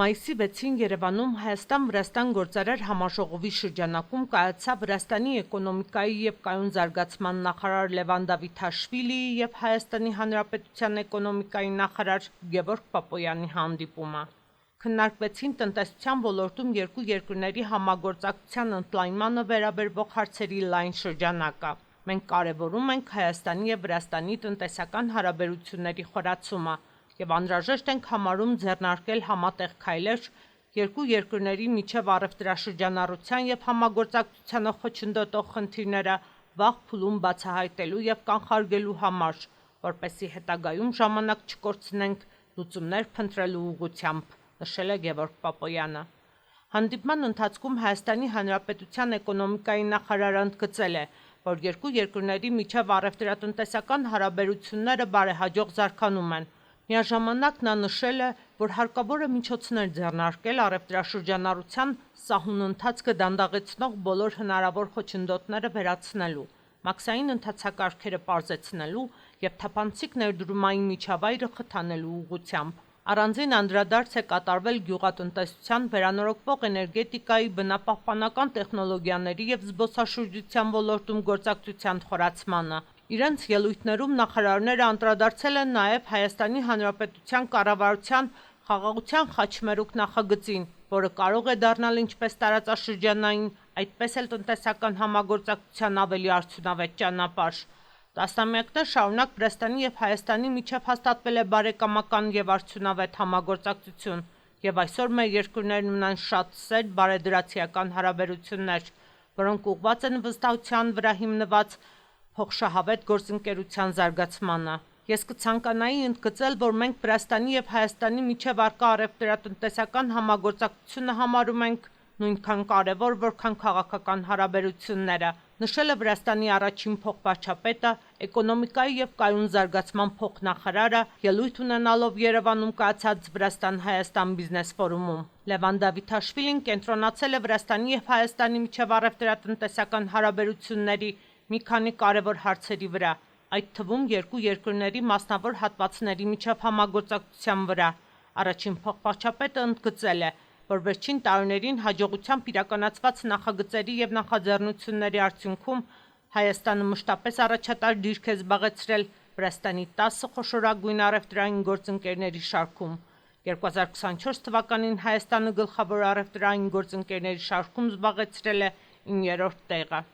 Մայիսի 6-ին Երևանում Հայաստան-Վրաստան գործարար համաժողովի շրջանակում կայացավ Վրաստանի էկոնոմիկայի և կայուն զարգացման նախարար Լևան Դավիթաշվիլիի և Հայաստանի Հանրապետության էկոնոմիկայի նախարար Գևորգ Պապոյանի հանդիպումը։ Քննարկվեցին տնտեսության ոլորտում երկու երկրների համագործակցության ընդլայնմանը վերաբերող հարցերի լայն շրջանակը։ Մենք կարևորում ենք Հայաստանի և Վրաստանի տնտեսական հարաբերությունների խորացումը և անհրաժեշտ ենք համարում ձեռնարկել համատեղ քայլեր երկու երկրների միջև առևտրաշրջանառության և համագործակցությանը խոչընդոտող խնդիրները վաղ փուլում բացահայտելու և կանխարգելու համար, որպեսզի հետագայում ժամանակ չկորցնենք լուծումներ փնտրելու ուղղությամբ, նշել է Գևորգ Պապոյանը։ Հանդիպման ընթացքում Հայաստանի Հանրապետության էկոնոմիկայի նախարարը ընդգծել է, որ երկու երկրների միջև առևտրատնտեսական հարաբերությունները բարեհաջող զարգանում են։ Միաժամանակ նա նշել է, որ հարկավոր է միջոցներ ձեռնարկել առևտրաշրջանառության սահուն ընթացքը դանդաղեցնող բոլոր հնարավոր խոչընդոտները վերացնելու, մաքսային ընթացակարգերը պարզեցնելու և թափանցիկ ներդրումային միջավայրը խթանելու ուղղությամբ։ Առանձին անդրադարձ է կատարվել գյուղատնտեսության, վերանորոգվող էներգետիկայի, բնապահպանական տեխնոլոգիաների և զբոսաշրջության ոլորտում գործակցության խորացմանը։ Իրենց ելույթներում նախարարները անդրադարձել են նաև Հայաստանի Հանրապետության կառավարության Խաղաղության խաչմերուկ նախագծին, որը կարող է դառնալ ինչպես տարածաշրջանային, այդպես էլ տնտեսական համագործակցության ավելի արդյունավետ ճանապարհ։ Տասնամյակներ շարունակ Վրաստանի և Հայաստանի միջև հաստատվել է բարեկամական և արդյունավետ համագործակցություն, և այսօր մեր երկրներն ունեն շատ սերտ բարեդրացիական հարաբերություններ, որոնք ուղղված են վստահության վրա հիմնված փոխշահավետ գործընկերության զարգացմանը։ Ես կցանկանայի ընդգծել, որ մենք Վրաստանի և Հայաստանի միջև առկա առևտրատնտեսական համագործակցությունը համարում ենք նույնքան կարևոր, որքան քաղաքական հարաբերությունները, նշել է Վրաստանի առաջին փոխվարչապետը, էկոնոմիկայի և կայուն զարգացման փոխնախարարը, ելույթ ունենալով Երևանում կայացած Վրաստան-Հայաստան բիզնես ֆորումում։ Լևան Դավիթաշվիլին կենտրոնացել է Վրաստանի և Հայաստանի միջև առևտրատնտեսական հարաբերությունների մի քանի կարևոր հարցերի վրա, այդ թվում երկու երկրների մասնավոր հատվածների միջև համագործակցության վրա։ Առաջին փոխվարչապետը ընդգծել է, որ վերջին տարիներին հաջողությամբ իրականացված նախագծերի և նախաձեռնությունների արդյունքում Հայաստանը մշտապես առաջատար դիրք է զբաղեցրել Վրաստանի 10 խոշորագույն առևտրային գործընկերների շարքում։ 2024 թվականին Հայաստանը գլխավոր առևտրային գործընկերների շարքում զբաղեցրել է 9-րդ տեղը։